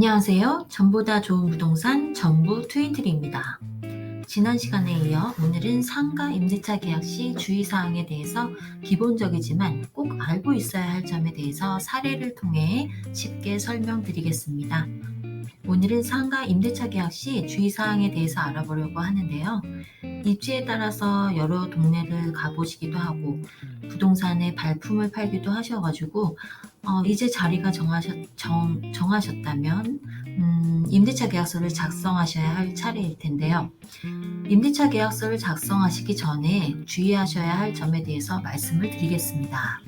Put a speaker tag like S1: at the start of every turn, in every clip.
S1: 안녕하세요. 전보다 좋은 부동산 전부 트윈트리입니다. 지난 시간에 이어 오늘은 상가 임대차 계약 시 주의사항에 대해서 기본적이지만 꼭 알고 있어야 할 점에 대해서 사례를 통해 쉽게 설명드리겠습니다. 오늘은 상가 임대차 계약 시 주의사항에 대해서 알아보려고 하는데요. 입지에 따라서 여러 동네를 가보시기도 하고 부동산의 발품을 팔기도 하셔가지고 이제 자리가 정하셨다면 임대차 계약서를 작성하셔야 할 차례일 텐데요. 임대차 계약서를 작성하시기 전에 주의하셔야 할 점에 대해서 말씀을 드리겠습니다.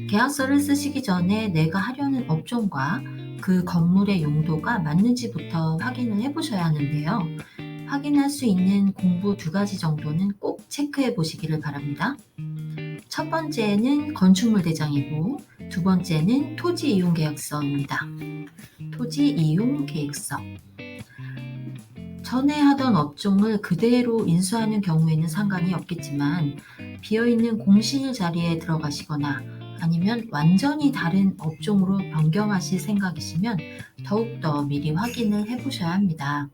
S1: 계약서를 쓰시기 전에 내가 하려는 업종과 그 건물의 용도가 맞는지부터 확인을 해보셔야 하는데요. 확인할 수 있는 공부 2가지 정도는 꼭 체크해 보시기를 바랍니다. 첫 번째는 건축물 대장이고 두 번째는 토지 이용 계약서입니다. 토지 이용 계획서. 전에 하던 업종을 그대로 인수하는 경우에는 상관이 없겠지만 비어있는 공실 자리에 들어가시거나 아니면 완전히 다른 업종으로 변경하실 생각이시면 더욱더 미리 확인을 해보셔야 합니다.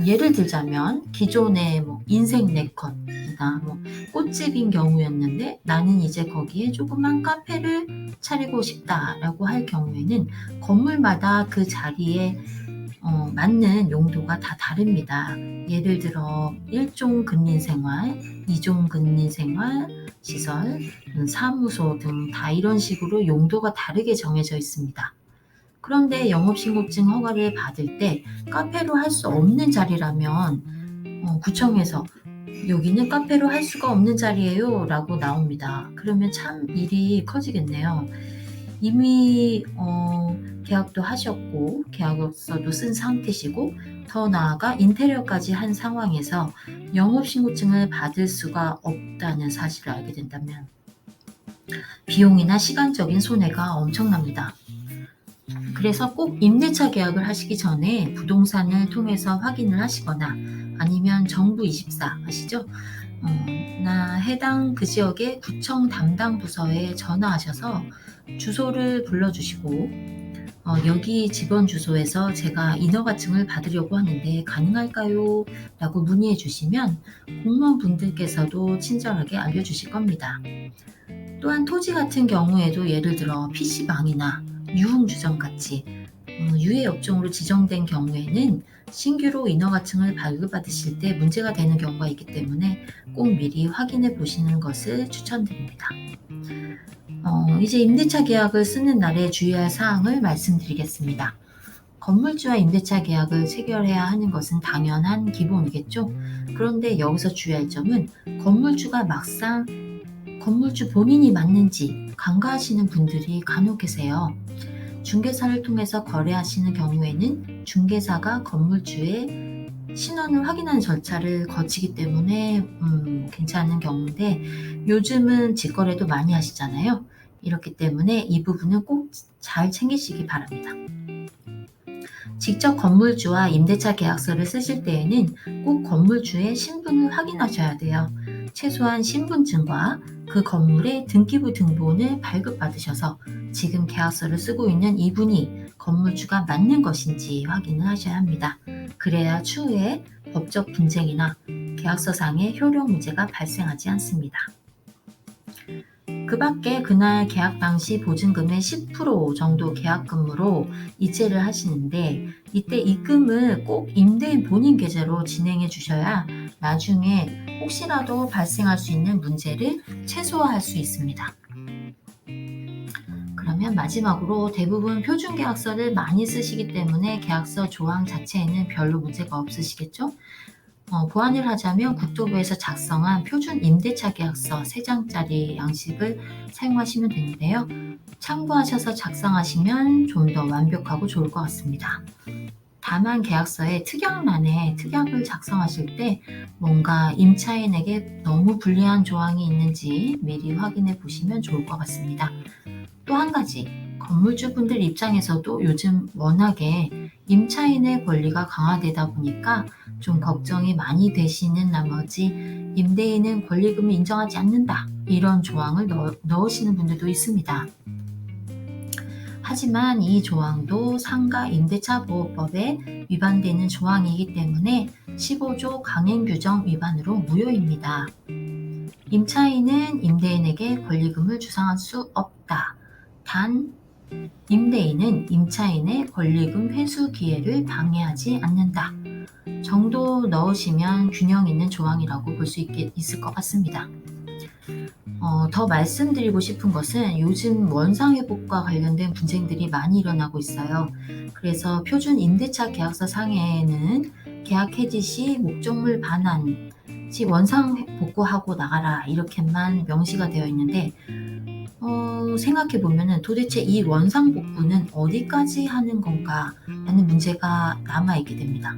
S1: 예를 들자면 기존의 인생 네컷이나 꽃집인 경우였는데 나는 이제 거기에 조그만 카페를 차리고 싶다라고 할 경우에는 건물마다 그 자리에 맞는 용도가 다 다릅니다. 예를 들어 1종 근린생활, 2종 근린생활, 시설, 사무소 등 다 이런 식으로 용도가 다르게 정해져 있습니다. 그런데 영업신고증 허가를 받을 때 카페로 할 수 없는 자리라면 구청에서 여기는 카페로 할 수가 없는 자리예요 라고 나옵니다. 그러면 참 일이 커지겠네요. 이미 계약도 하셨고 계약서도 쓴 상태시고 더 나아가 인테리어까지 한 상황에서 영업신고증을 받을 수가 없다는 사실을 알게 된다면 비용이나 시간적인 손해가 엄청납니다. 그래서 꼭 임대차 계약을 하시기 전에 부동산을 통해서 확인을 하시거나 아니면 정부24 아시죠? 나 해당 그 지역의 구청 담당 부서에 전화하셔서 주소를 불러주시고 여기 집원 주소에서 제가 인허가증을 받으려고 하는데 가능할까요? 라고 문의해 주시면 공무원분들께서도 친절하게 알려주실 겁니다. 또한 토지 같은 경우에도 예를 들어 PC방이나 유흥주점 같이 유해 업종으로 지정된 경우에는 신규로 인허가증을 발급받으실 때 문제가 되는 경우가 있기 때문에 꼭 미리 확인해 보시는 것을 추천드립니다. 이제 임대차 계약을 쓰는 날에 주의할 사항을 말씀드리겠습니다. 건물주와 임대차 계약을 체결해야 하는 것은 당연한 기본이겠죠. 그런데 여기서 주의할 점은 건물주가 막상 건물주 본인이 맞는지 간과하시는 분들이 간혹 계세요. 중개사를 통해서 거래하시는 경우에는 중개사가 건물주의 신원을 확인하는 절차를 거치기 때문에 괜찮은 경우인데 요즘은 직거래도 많이 하시잖아요. 이렇기 때문에 이 부분은 꼭 잘 챙기시기 바랍니다. 직접 건물주와 임대차 계약서를 쓰실 때에는 꼭 건물주의 신분을 확인하셔야 돼요. 최소한 신분증과 그 건물의 등기부 등본을 발급받으셔서 지금 계약서를 쓰고 있는 이분이 건물주가 맞는 것인지 확인을 하셔야 합니다. 그래야 추후에 법적 분쟁이나 계약서상의 효력 문제가 발생하지 않습니다. 그 밖에 그날 계약 당시 보증금의 10% 정도 계약금으로 이체를 하시는데 이때 입금을 꼭 임대인 본인 계좌로 진행해 주셔야 나중에 혹시라도 발생할 수 있는 문제를 최소화할 수 있습니다. 그러면 마지막으로 대부분 표준계약서를 많이 쓰시기 때문에 계약서 조항 자체에는 별로 문제가 없으시겠죠? 보완을 하자면 국토부에서 작성한 표준 임대차 계약서 3장짜리 양식을 사용하시면 되는데요. 참고하셔서 작성하시면 좀 더 완벽하고 좋을 것 같습니다. 다만 계약서에 특약란에 특약을 작성하실 때 뭔가 임차인에게 너무 불리한 조항이 있는지 미리 확인해 보시면 좋을 것 같습니다. 또 한 가지, 건물주분들 입장에서도 요즘 워낙에 임차인의 권리가 강화되다 보니까 좀 걱정이 많이 되시는 나머지 임대인은 권리금을 인정하지 않는다 이런 조항을 넣으시는 분들도 있습니다. 하지만 이 조항도 상가 임대차 보호법에 위반되는 조항이기 때문에 15조 강행규정 위반으로 무효입니다. 임차인은 임대인에게 권리금을 주상할 수 없다. 단, 임대인은 임차인의 권리금 회수 기회를 방해하지 않는다. 정도 넣으시면 균형 있는 조항이라고 볼 수 있을 것 같습니다. 더 말씀드리고 싶은 것은 요즘 원상회복과 관련된 분쟁들이 많이 일어나고 있어요. 그래서 표준 임대차 계약서 상에는 계약 해지 시 목적물 반환 시 원상복구하고 나가라 이렇게만 명시가 되어 있는데 생각해 보면은 도대체 이 원상복구는 어디까지 하는 건가 라는 문제가 남아있게 됩니다.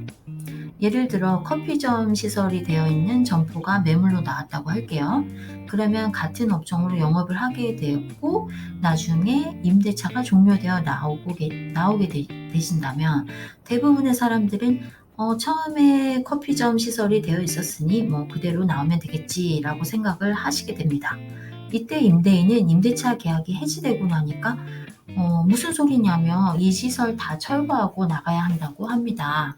S1: 예를 들어 커피점 시설이 되어 있는 점포가 매물로 나왔다고 할게요. 그러면 같은 업종으로 영업을 하게 되었고 나중에 임대차가 종료되어 나오게 되신다면 대부분의 사람들은 처음에 커피점 시설이 되어 있었으니 뭐 그대로 나오면 되겠지라고 생각을 하시게 됩니다. 이때 임대인은 임대차 계약이 해지되고 나니까 무슨 소리냐며 이 시설 다 철거하고 나가야 한다고 합니다.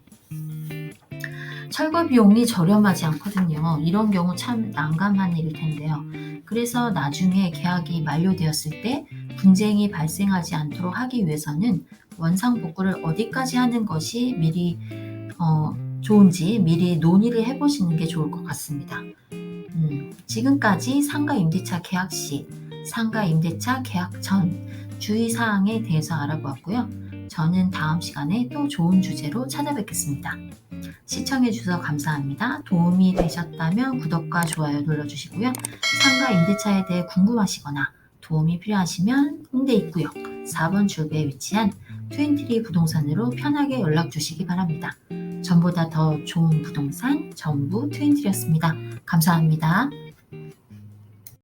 S1: 철거 비용이 저렴하지 않거든요. 이런 경우 참 난감한 일일 텐데요. 그래서 나중에 계약이 만료되었을 때 분쟁이 발생하지 않도록 하기 위해서는 원상복구를 어디까지 하는 것이 좋은지 미리 논의를 해보시는 게 좋을 것 같습니다. 지금까지 상가 임대차 계약 시, 상가 임대차 계약 전 주의사항에 대해서 알아보았고요. 저는 다음 시간에 또 좋은 주제로 찾아뵙겠습니다. 시청해주셔서 감사합니다. 도움이 되셨다면 구독과 좋아요 눌러주시고요. 상가 임대차에 대해 궁금하시거나 도움이 필요하시면 홍대 입구역 4번 출구에 위치한 트윈트리 부동산으로 편하게 연락 주시기 바랍니다. 전보다 더 좋은 부동산 정부 트윈트리였습니다. 감사합니다.